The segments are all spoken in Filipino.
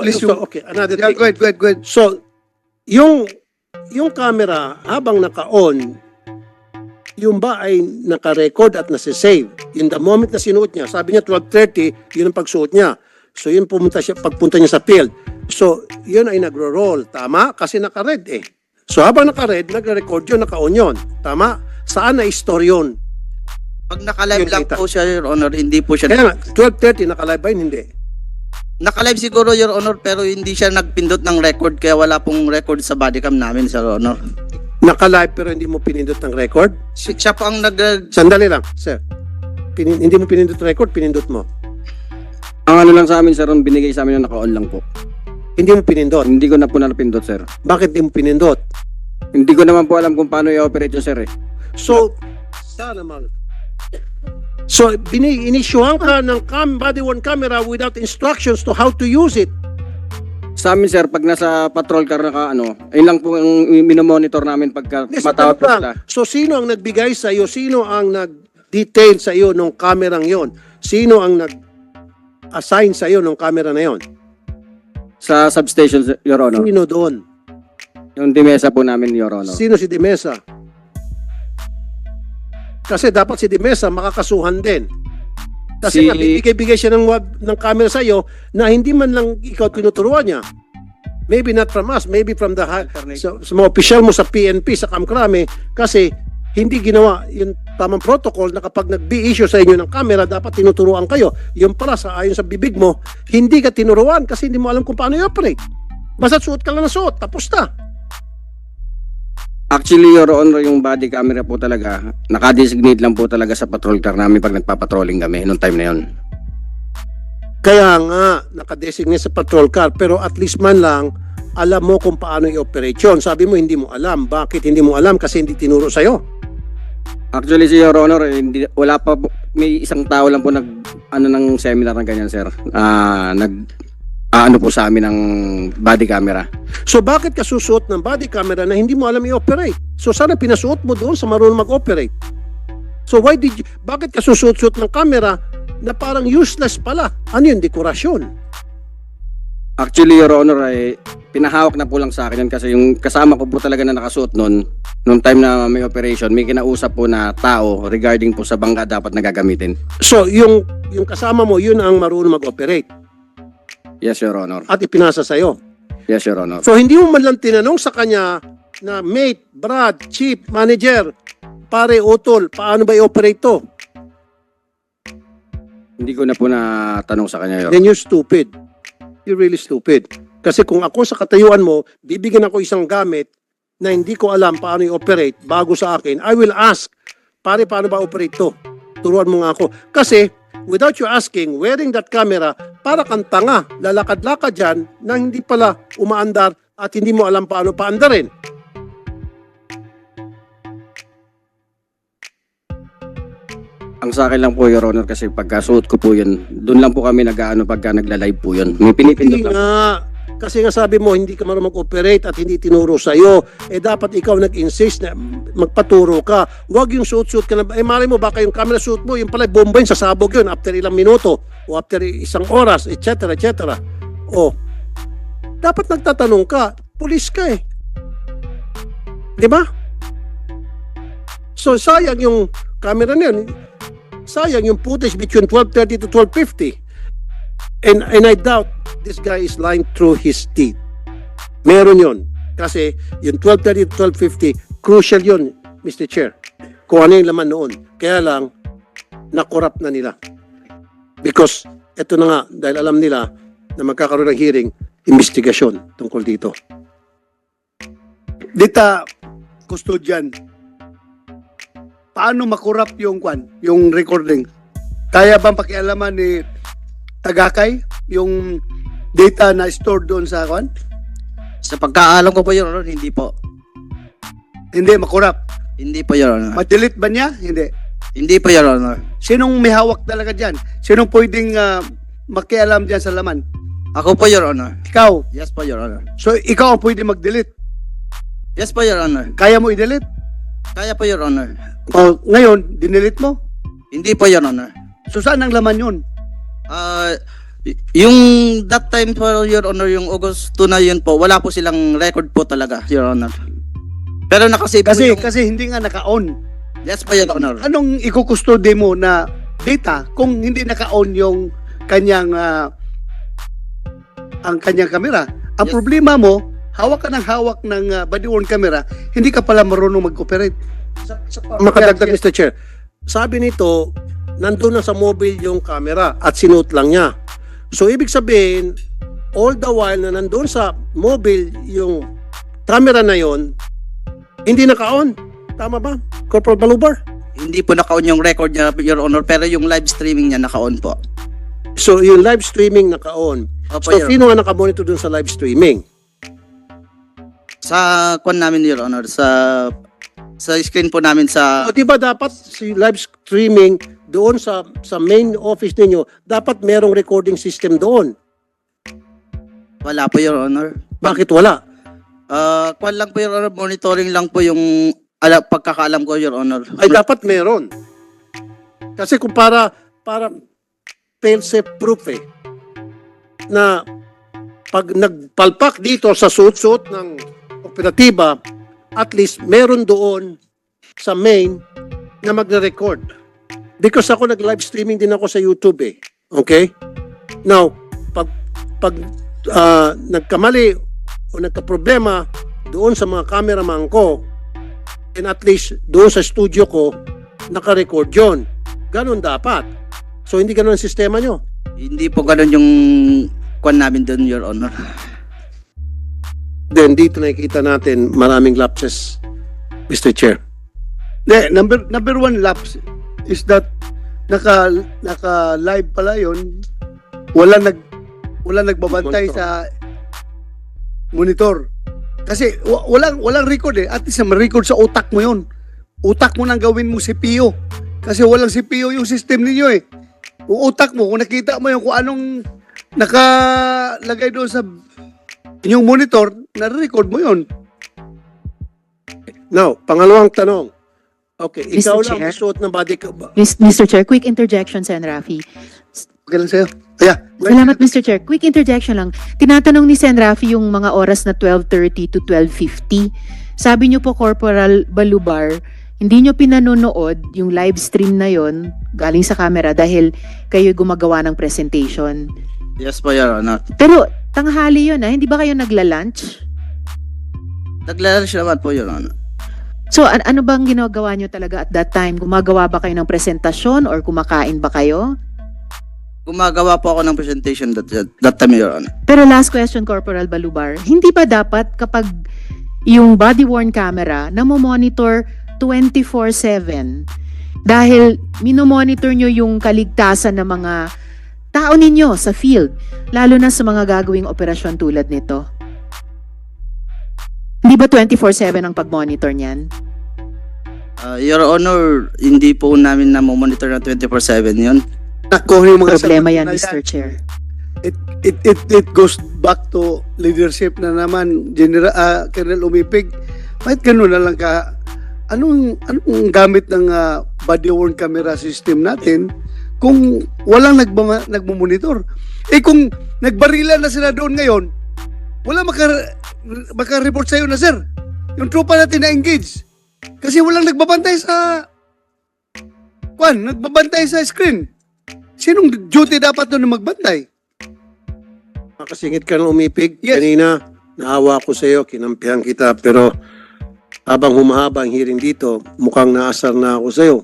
Please, okay, another yeah, thing. go ahead. So, yung camera habang naka-on, yung ba ay naka-record at nasa-save? In the moment na sinuot niya, sabi niya 12:30, yun ang pagsuot niya. So, yun pagpunta niya sa field. So, yun ay nagro-roll. Tama? Kasi naka-red eh. So, habang naka-red, nagre-record yun, naka-on yun. Tama? Saan na-store yun? Pag naka-live Yung lang data. po siya, Your Honor, hindi po siya. Kaya nga, 12:30, naka-live ba yun? Hindi. Naka-live siguro, Your Honor, pero hindi siya nagpindot ng record, kaya wala pong record sa bodycam namin, Sir Honor. Naka-live pero hindi mo pinindot ng record? Siya po ang Sandali lang, sir. Hindi mo pinindot record, pinindot mo. Ang ano lang sa amin, sir, ang binigay sa amin na naka-on lang po. Hindi mo pinindot. Hindi ko na po napindot, sir. Bakit hindi mo pinindot? Hindi ko naman po alam kung paano i-operate yung sir eh. So, sana naman. So, inisyuhan ka ng body-worn camera without instructions to how to use it. Sa amin, sir, pag nasa patrol car ayun lang po ang minomonitor namin pagka Yes, matawag po tanong sila. lang. So, sino ang nagbigay sa iyo? Sino ang nag-detail sa iyo ng kamerang yon? Sino ang nag-assign sa iyo ng camera na yon? Sa substation, Your Honor. Sino doon? Yung dimesa po namin, Your Honor. Sino si Dimesa? Kasi dapat si Dimesa makakasuhan din. Kasi Si- nga, bibigay siya ng camera sa iyo na hindi man lang ikaw tinuturuan niya. Maybe not from us, maybe from sa mga opisyal mo sa PNP, sa Kamkrame, kasi hindi ginawa yung tamang protocol na kapag nag-issue sa inyo ng camera, dapat tinuturuan kayo. Yung pala, ayon sa bibig mo, hindi ka tinuruan kasi hindi mo alam kung paano i-operate. Basta suot ka lang na suot, tapos na. Actually, Your Honor, yung body camera po talaga, nakadesignate lang po talaga sa patrol car namin pag nagpapatrolling kami noong time na yun. Kaya nga, nakadesignate sa patrol car, pero at least man lang, alam mo kung paano i-operate yun. Sabi mo, hindi mo alam. Bakit hindi mo alam? Kasi hindi tinuro sa'yo. Actually, si Your Honor, wala pa po, may isang tao lang po ng seminar ng ganyan, sir. Ano po sa amin ng body camera. So bakit ka susuot ng body camera na hindi mo alam i-operate? So sana pinasuot mo doon sa marunong mag-operate. So bakit ka susuot ng camera na parang useless pala? Ano yun? Dekorasyon. Actually, Your Honor, pinahawak na po lang sa akin yun kasi yung kasama ko po talaga na nakasuot nung time na may operation, may kinausap po na tao regarding po sa bangka dapat nagagamitin. So yung kasama mo, yun ang marunong mag-operate Yes, Your Honor. at ipinasa sa'yo. Yes, Your Honor. So hindi mo man lang tinanong sa kanya na mate, Brad, chief, manager, pare, utol, paano ba i-operate to? Hindi ko na po natanong sa kanya, Your Honor. Then you're stupid. You're really stupid. Kasi kung ako sa katayuan mo, bibigyan ako isang gamit na hindi ko alam paano i-operate bago sa akin, I will ask, pare, paano ba operate to? Turuan mo nga ako. Kasi, without you asking, wearing that camera, para kang tanga, lalakad-lakad dyan na hindi pala umaandar at hindi mo alam paano paandarin. Ang sa akin lang po, Your Honor, kasi pagkasuot ko po yun, doon lang po kami nag-ano pagka nagla-live po yun. May pinipindot Hindi lang. nga. Kasi nga sabi mo, hindi ka marunong mag-operate at hindi tinuro sa'yo. Eh dapat ikaw nag-insist na magpaturo ka. Huwag yung suit-suit ka na. Eh malay mo, baka yung camera suit mo, yung pala bomba yun, sasabog yun after ilang minuto o after isang oras, etc. etc. O, dapat nagtatanong ka. Pulis ka eh. Di ba? So sayang yung camera na yun. Sayang yung footage between 12:30 to 12:50. And I doubt this guy is lying through his teeth. Meron yun. Kasi yung 12:30 to 12:50, crucial yun, Mr. Chair. Kung ano yung laman noon. Kaya lang, nakorap na nila. Because, eto na nga, dahil alam nila na magkakaroon ng hearing, investigasyon tungkol dito. Dita, custodian, paano makurap yung recording? Kaya bang pakialaman ni Tagakay yung data na stored doon sa Sa pagkaalam ko po, Your Honor, hindi po. Hindi makurap. Hindi po, Your Honor. Ma-delete ba niya? Hindi. Hindi po, Your Honor. Sinong may hawak talaga dyan? Sinong pwedeng makialam dyan sa laman? Ako po, Your Honor. Ikaw. Yes po, Your Honor. So, ikaw ang pwede mag-delete. Yes po, Your Honor. Kaya mo i-delete? Kaya po, Your Honor. O, ngayon, dinelete mo? Hindi po, Your Honor. So, saan ang laman yun? Yung that time po, Your Honor, yung August 2 na yun po, wala po silang record po talaga, Your Honor. Pero nakasave po Kasi yung... kasi hindi nga naka-on. Yes po, Your Honor. Anong ikukustode mo na data kung hindi naka-on yung kanyang ang kanyang kamera? Ang Yes. problema mo, hawak ka ng body-worn camera, hindi ka pala marunong mag-operate. Makadagdag, Mr. Chair. Sabi nito, nandun na sa mobile yung camera at sinuot lang niya. So, ibig sabihin, all the while na nandun sa mobile yung camera na yon, hindi naka-on. Tama ba, Corporal Balubar? Hindi po naka-on yung record niya, Your Honor, pero yung live streaming niya naka-on po. So, yung live streaming naka-on. Opo, So, Your sino nga nakamonitor dun sa live streaming? Sa kwan namin, Your Honor, sa screen po namin sa... O, di ba dapat si live streaming doon sa main office ninyo, dapat merong recording system doon. Wala po, Your Honor. Bakit wala? Kwan lang po, Your Honor, monitoring lang po yung pagkakaalam ko, Your Honor. Ay dapat meron. Kasi kung para fail-safe proof na pag nagpalpak dito sa suot-suot ng operatiba, at least meron doon sa main na magre-record. Because ako nag-live streaming din ako sa YouTube Okay? Now, pag nagkamali o nagka-problema doon sa mga cameraman ko, and at least doon sa studio ko, naka-record yun. Ganon dapat. So, hindi ganon ang sistema nyo. Hindi po ganun yung kwan namin doon, Your Honor. Then, dito nakikita natin maraming lapses, Mr. Chair. Number one lapse is that naka-live pala yun. Wala nagbabantay Monitor. sa monitor. Kasi walang record At least ma-record sa utak mo yun. Utak mo nang gawin mo CPU. Kasi walang CPU yung system ninyo Yung utak mo, kung nakita mo yung kung anong nakalagay doon sa inyong monitor, na-record mo yun. Now, pangalawang tanong. Okay, Mr. ikaw lang Chair. suot ng body Mr. Chair, quick interjection, Sen. Rafi. Okay lang sa'yo. Kaya, Salamat, Mr. Chair. Quick interjection lang. Tinatanong ni Sen. Rafi yung mga oras na 12:30 to 12:50. Sabi niyo po, Corporal Balubar, hindi niyo pinanonood yung live stream na yon galing sa camera dahil kayo gumagawa ng presentation. Yes po, Your Honor. Pero tanghali yun hindi ba kayo nagla-lunch? Naglalaro siya naman po, Your Honor. So ano bang ginagawa niyo talaga at that time? Gumagawa ba kayo ng presentasyon or kumakain ba kayo? Gumagawa po ako ng presentation that time, Your Honor. Pero last question, Corporal Balubar, hindi ba dapat kapag yung body-worn camera na monitor 24/7 dahil minomonitor nyo yung kaligtasan ng mga tao ninyo sa field, lalo na sa mga gagawing operasyon tulad nito? Hindi ba 24/7 ang pag-monitor niyan? Your Honor, hindi po namin na-monitor na 24/7 yun. Nako yung mga Problema sagot yan, na Mr. Chair. It goes back to leadership na naman, Colonel Umipig. Bakit ganun na lang ka? Anong gamit ng body-worn camera system natin kung walang nagmumonitor? Kung nagbarila na sila doon ngayon, wala maka-report sa'yo na, sir. Yung tropa natin na-engage. Kasi walang nagbabantay sa nagbabantay sa screen. Sinong duty dapat doon na magbantay? Makasingit ka ng umipig. Yes. Kanina, naawa ko sa iyo, kinampihan kita, pero habang humahaba ang hearing dito, mukhang naasar na ako sa iyo.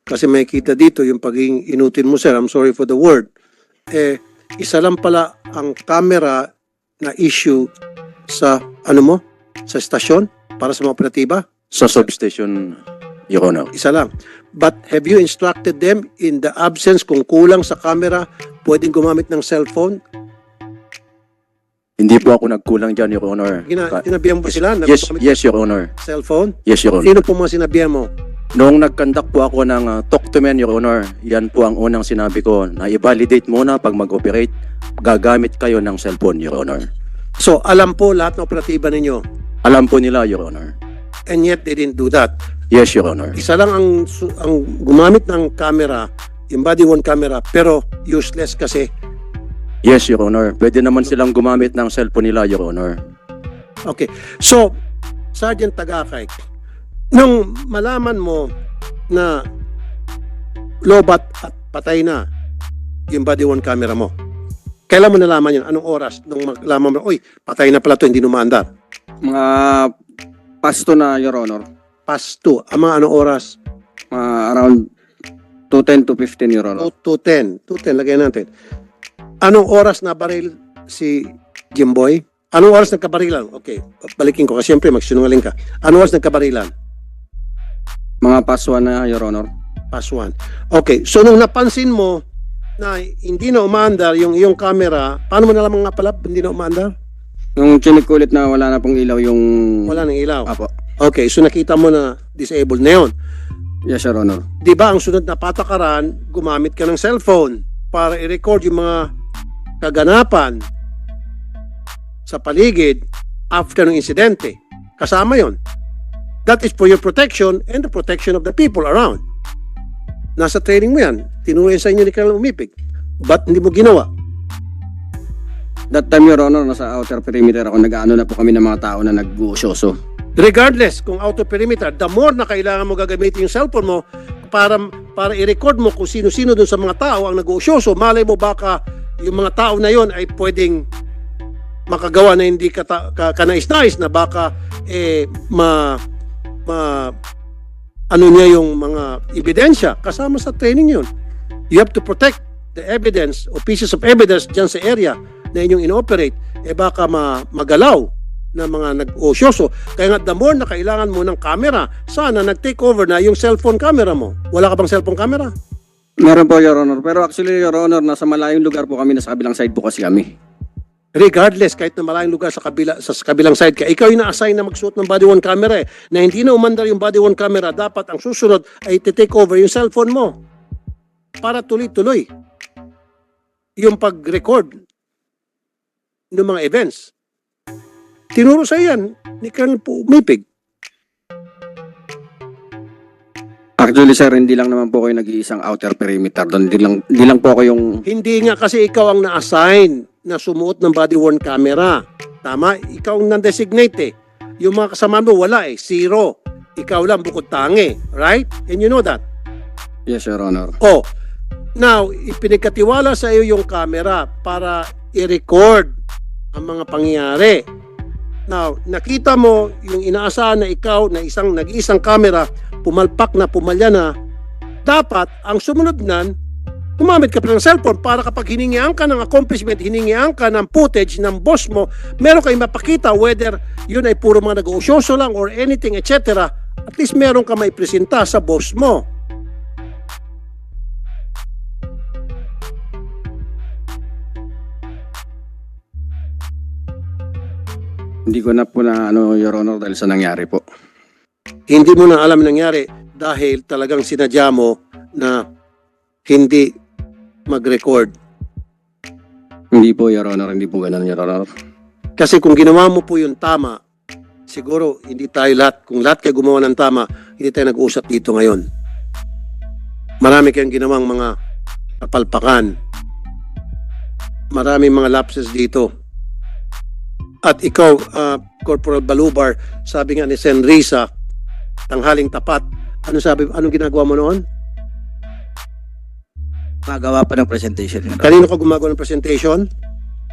Kasi may kita dito yung pagiging inutin mo, sir. I'm sorry for the word. Isa lang pala ang camera na issue sa, sa stasyon para sa mga operatiba. Sa substation, Your Honor. Isa lang. But have you instructed them in the absence, kung kulang sa camera, pwedeng gumamit ng cellphone? Hindi po ako nagkulang dyan, Your Honor. Sinabihan mo sila na Yes, gumamit yes, Your Honor. ng cellphone? Yes, Your Honor. Sino po mga sinabihan mo? Noong nag-conduct po ako ng talk to men, Your Honor, yan po ang unang sinabi ko na i-validate muna pag mag-operate, gagamit kayo ng cellphone, Your Honor. So, alam po lahat ng operatiba ninyo. Alam po nila, Your Honor. And yet, they didn't do that. Yes, Your Honor. Isa lang ang gumamit ng camera, yung body-worn camera, pero useless kasi Yes, Your Honor. Pwede naman silang gumamit ng cellphone nila, Your Honor. Okay. So, Sergeant Tagakay, nung malaman mo na lobat at patay na yung body worn camera mo, kailan mo nalaman yun? Anong oras? Nung malaman mo, uy, patay na pala to, hindi numaandar. Mga pasto na, Your Honor. Past 2. Ang mga anong oras? Around 2:10 to 15, Your Honor. 2:10. 2:10, lagyan natin. Anong oras na baril si Jimboy? Anong oras nagkabarilan? Okay, balikin ko kasi siyempre magsinungaling ka. Anong oras nagkabarilan? Mga pasto na, Your Honor. Pass 1. Okay, so nung napansin mo na hindi na umaandar yung iyong camera, paano mo nalaman nga pala hindi na umaandar? Nung chinik ko ulit na wala na pong ilaw yung... Wala nang ilaw. Apo. Okay, so nakita mo na disabled na yun. Yes, Your Honor. Di ba ang sunod na patakaran, gumamit ka ng cellphone para i-record yung mga kaganapan sa paligid after ng insidente. Kasama yon. That is for your protection and the protection of the people around. Nasa training mo yan. Tinuloy sa inyo ni Colonel Umipig. Ba't hindi mo ginawa? That time, Your Honor, nasa outer perimeter ako. Nag-ano na po kami ng mga tao na nag-uusyoso. Regardless kung auto perimeter, the more na kailangan mo gagamitin yung cellphone mo para i-record mo kung sino-sino dun sa mga tao ang nag-uusyoso, malay mo baka yung mga tao na yon ay pwedeng makagawa na hindi kanais-nais na baka ano niya yung mga ebidensya kasama sa training yun. You have to protect the evidence o pieces of evidence dyan sa area na inyong inoperate. Baka magalaw na mga nag-osyoso. Kaya nga the more na kailangan mo ng camera, sana nag-take over na yung cellphone camera mo. Wala ka bang cellphone camera? Meron po, Your Honor. Pero actually, Your Honor, nasa malayong lugar po kami, nasa kabilang side po kasi kami. Regardless, kahit na malayong lugar sa kabilang side ka, ikaw yung na-assign na magsuot ng body worn camera na hindi na umandar yung body worn camera, dapat ang susunod ay take over yung cellphone mo para tuloy-tuloy yung pag-record ng mga events. Tinuro sa yan ni Colonel Umipig. Actually, sir, hindi lang naman po kayo nag-iisang outer perimeter doon. Hindi lang po ako yung... Hindi nga kasi ikaw ang na-assign na sumuot ng body worn camera. Tama? Ikaw ang non-designate eh. Yung mga kasama mo wala eh. Zero. Ikaw lang bukod tangi. Right? And you know that. Yes, Your Honor. Oh, now, ipinagkatiwala sa iyo yung camera para i-record ang mga pangyayari. Now, nakita mo yung inaasahan na ikaw na nag-iisang camera, pumalpak na, pumalya na, dapat ang sumunod nan, gumamit ka pa ng cellphone para kapag hiningian ka ng accomplishment, hiningian ka ng footage ng boss mo, meron kayong mapakita whether yun ay puro mga nag-uusyoso lang or anything, etc. At least meron ka maipresenta sa boss mo. Hindi ko na po na, Your Honor, dahil sa nangyari po. Hindi mo na alam nangyari dahil talagang sinadya mo na hindi mag-record. Hindi po, Your Honor. Hindi po ganun, Your Honor. Kasi kung ginawa mo po yung tama, siguro hindi tayo lahat, kung lahat kayo gumawa ng tama, hindi tayo nag-uusap dito ngayon. Marami kayong ginawang mga kapalpakan. Maraming mga lapses dito. At ikaw, Corporal Balubar, sabi nga ni Sen. Risa, tanghaling tapat. Anong ginagawa mo noon? Magawa pa ng presentation. Kanino ka gumagawa ng presentation?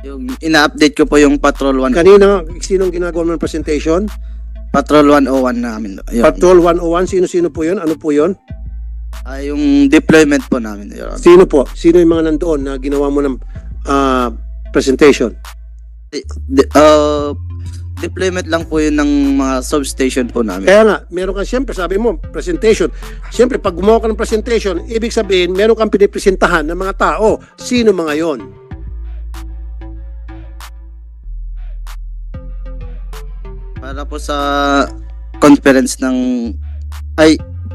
Yung ina-update ko po yung Patrol 1. Sinong ginagawa mo ng presentation? Patrol 101 namin. Yun. Patrol 101, sino-sino po yun? Ano po yun? Yung deployment po namin. Your Honor. Sino po? Sino yung mga nandoon na ginawa mo ng presentation? Deployment lang po yun ng mga substation po namin. Kaya nga, meron ka siyempre, sabi mo, presentation. Siyempre, pag gumawa ka ng presentation, ibig sabihin, meron kang pinipresentahan ng mga tao. Sino mga yon? Para po sa conference ng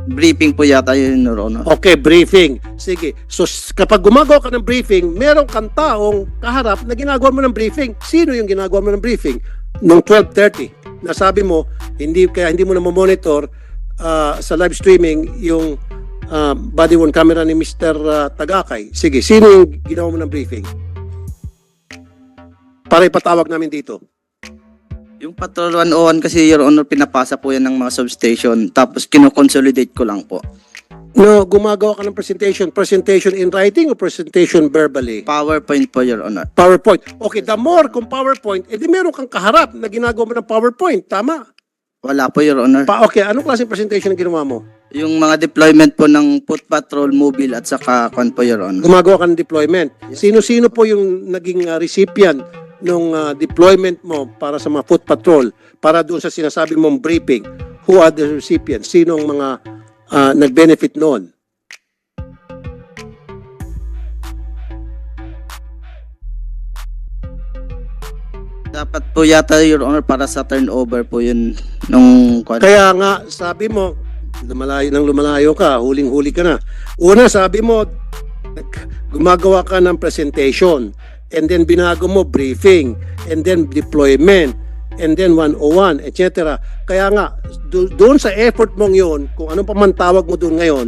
briefing po yata yun, Your Honor. Okay, briefing. Sige. So, kapag gumagawa ka ng briefing, meron kang taong kaharap na ginagawa mo ng briefing. Sino yung ginagawa mo ng briefing? Noong 12:30, nasabi mo, hindi mo na monitor sa live streaming yung body worn camera ni Mr. Tagakay. Sige, sino yung ginawa mo ng briefing? para ipatawag namin dito. Yung Patrol 101 kasi, Your Honor, pinapasa po yan ng mga substation. Tapos kino-consolidate ko lang po. No, gumagawa ka ng presentation in writing o presentation verbally? PowerPoint po, Your Honor. PowerPoint. Okay, the more kung PowerPoint, edi meron kang kaharap na ginagawa mo ng PowerPoint. Tama. Wala po, Your Honor. Okay, anong klaseng presentation ang ginawa mo? Yung mga deployment po ng Foot Patrol, Mobile at saka kwan po, Your Honor. Gumagawa ka ng deployment. Sino-sino po yung naging recipient nung deployment mo para sa mga foot patrol, para doon sa sinasabi mong briefing? Who are the recipients? Sino ang mga nag-benefit noon? Dapat po yata, Your Honor, para sa turnover po yun nung kwan. Kaya nga, sabi mo, lumalayo ka, huling-huli ka na. Una, sabi mo, gumagawa ka ng presentation, and then binago mo briefing, and then deployment, and then 101, etc. Kaya nga, doon sa effort mong yun, kung anong pa man tawag mo doon ngayon,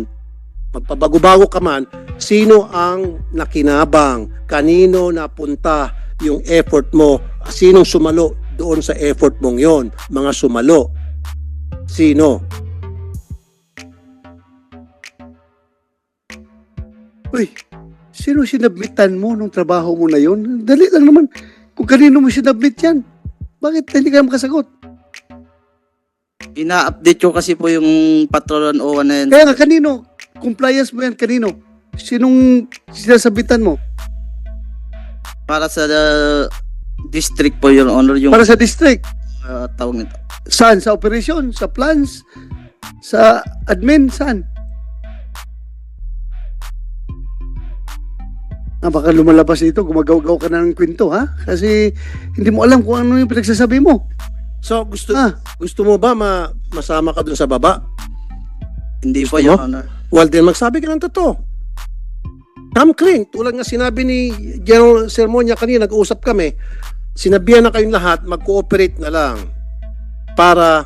magpabago-bago ka man, sino ang nakinabang, kanino napunta yung effort mo, sinong sumalo doon sa effort mong yon, mga sumalo, sino? Uy, sino sinabmitan mo nung trabaho mo na yun? Dali lang naman. Kung kanino mo sinabmit yan, bakit hindi ka makasagot? Ina-update ko kasi po yung Patrol 101 na yun. Kaya nga, kanino? Compliance mo yan, kanino? Sinong sinasabitan mo? Para sa district po, Your Honor, yung Para sa district? tawag nito. Saan? Sa operation? Sa plans? Sa admin? Saan? Baka lumalabas dito, gumagaw-gaw ka na ng kwento, ha? Kasi hindi mo alam kung ano yung pinagsasabi mo. So, gusto mo ba masama ka dun sa baba? Hindi po, Gusto Your mo? Honor. Well, then magsabi ka ng totoo. Come clean. Tulad nga sinabi ni General Sermonia kanina, nag-uusap kami, sinabihan na kayong lahat, mag-cooperate na lang para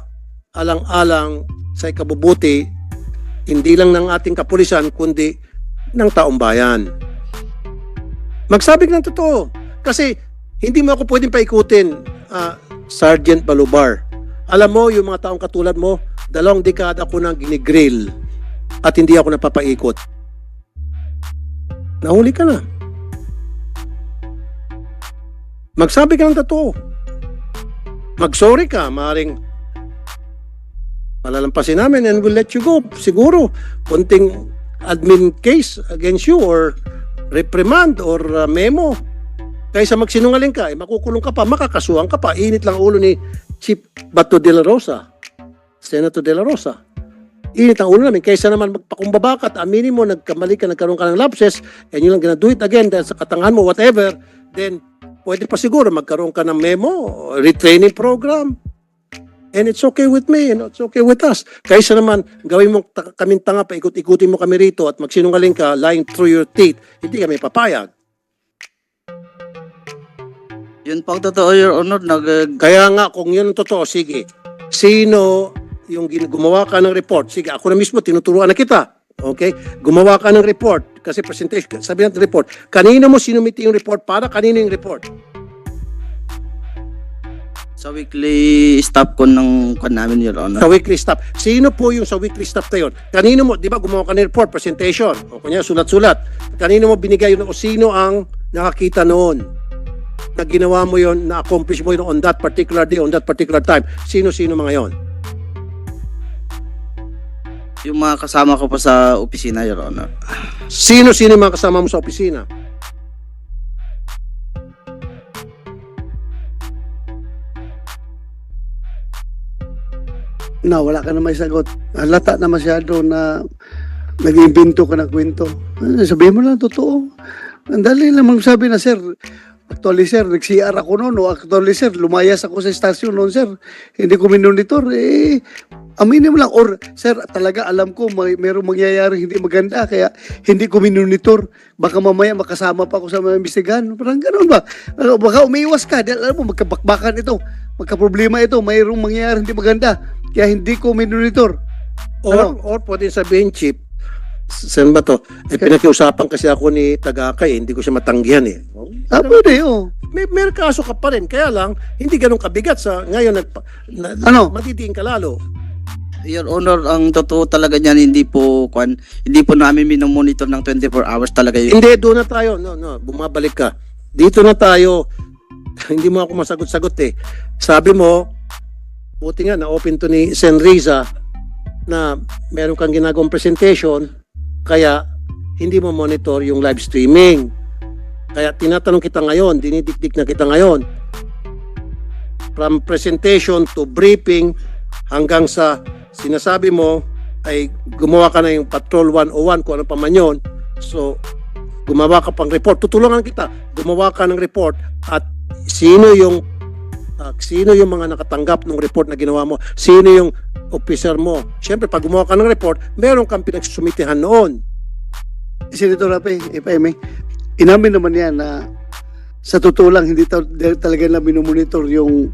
alang-alang sa ikabubuti, hindi lang ng ating kapulisan, kundi ng taong bayan. Magsabi ka ng totoo. Kasi hindi mo ako pwedeng paikutin, Sergeant Balubar. Alam mo, yung mga taong katulad mo, 2 dekada ko nang ginigrill at hindi ako napapaikot. Nahuli ka na. Magsabi ka ng totoo. Mag-sorry ka, maaaring malalampasin namin and we'll let you go. Siguro, konting admin case against you or reprimand or memo. Kaysa magsinungaling ka, makukulong ka pa, makakasuhan ka pa. Init lang ulo ni Chief Bato de la Rosa, Senator de la Rosa. Init ang ulo namin. Kaysa naman magpakumbaba ka at aminin mo, nagkamali ka, nagkaroon ka ng lapses, and yun lang gonna do it again dahil sa katangahan mo, whatever, then pwede pa siguro magkaroon ka ng memo, retraining program. And it's okay with me, and it's okay with us. Kaysa naman, gawin mo kaming tanga, paikot-ikutin mo kami rito at magsinungaling ka, lying through your teeth, hindi kami papayag. Yun po ang totoo, Your Honor. Kaya nga, kung yun ang totoo, sige. Sino yung gumawa ka ng report? Sige, ako na mismo, tinuturuan na kita. Okay? Gumawa ka ng report. Kasi presentation, sabi natin report. Kanino mo sinumiti yung report para kanino yung report? Sa weekly staff ko ng kwan namin, Your Honor. Sa weekly staff. Sino po yung sa weekly staff na yun? Kanino mo, di ba gumawa ka ng report, presentation, o kanya sulat-sulat. Kanino mo binigay yun o sino ang nakakita noon na ginawa mo yun, na-accomplish mo yun on that particular day, on that particular time? Sino-sino mga yon? Yung mga kasama ko pa sa opisina, Your Honor. Sino-sino yung mga kasama mo sa opisina? Na, wala ka na may sagot. Halata na masyado na nag-iimbento ka ng kwento. Sabihin mo lang, totoo. Ang dali lang magsabi na, sir, actually, sir, nag-CR ako noon. O actually, sir, lumayas ako sa stasyon noon, sir. Hindi ko minonitor. Aminin mo lang. Or, sir, talaga alam ko mayroong mangyayari hindi maganda. Kaya hindi ko minonitor. Baka mamaya makasama pa ako sa mga imbestigahan. Parang ganun ba? Baka umiiwas ka. Dahil alam mo, magkabakbakan ito. Magka-problema ito. Mayroong mangyayari hindi maganda. Kaya hindi ko minonitor. Or pwede sabihin, Chief, Sen ba to? Pinakiusapan kasi ako ni Tagakay, hindi ko siya matanggihan eh. Pwede, oh. May kaso ka pa rin, kaya lang, hindi ganun kabigat sa ngayon, Ano? matitiin ka lalo. Your Honor, ang totoo talaga niyan, hindi po namin minomonitor ng 24 hours talaga yun. Hindi, doon na tayo. No, bumabalik ka. Dito na tayo. Hindi mo ako masagot-sagot eh. Sabi mo, buti nga, na-open to ni Sen Riza na meron kang ginagawang presentation, kaya hindi mo monitor yung live streaming. Kaya tinatanong kita ngayon, dinidikdik na kita ngayon. From presentation to briefing hanggang sa sinasabi mo ay gumawa ka na yung Patrol 101 kung ano pa man yun. So, gumawa ka pang report. Tutulungan kita. Gumawa ka ng report at sino yung mga nakatanggap ng report na ginawa mo? Sino yung officer mo? Siyempre, pag gumawa ka ng report, meron kang pinagsusumitihan noon. Senator Rapi, if I may, inamin naman yan na sa totoo lang, hindi talaga na minomonitor yung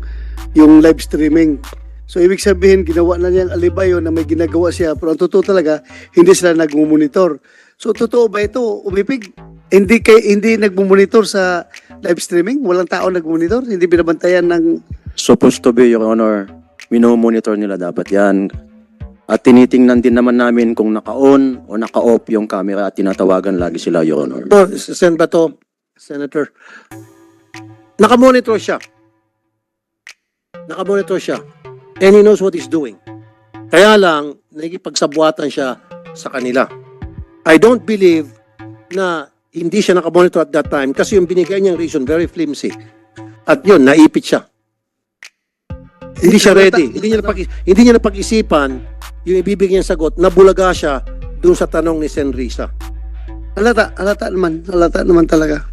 live streaming. So, ibig sabihin, ginawa na niyang alibay yun na may ginagawa siya. Pero ang totoo talaga, hindi sila nagmumonitor. So, totoo ba ito, Umipig? Hindi nagmumonitor sa live streaming? Walang tao nagmumonitor? Hindi binabantayan ng... Supposed to be, Your Honor. Minomonitor nila dapat yan. At tinitingnan din naman namin kung naka-on o naka-off yung camera at tinatawagan lagi sila, Your Honor. So, Sen Bato, Senator, nakamonitor siya. Nakamonitor siya. And he knows what he's doing. Kaya lang, nagipagsabuatan siya sa kanila. I don't believe na hindi siya nakamonitor at that time kasi yung binigay niyang reason very flimsy. At yun, naipit siya. Hindi siya ready. Hindi niya napag-isipan yung ibibigay niyang sagot, nabulaga siya dun sa tanong ni Sen Risa. Halata naman talaga.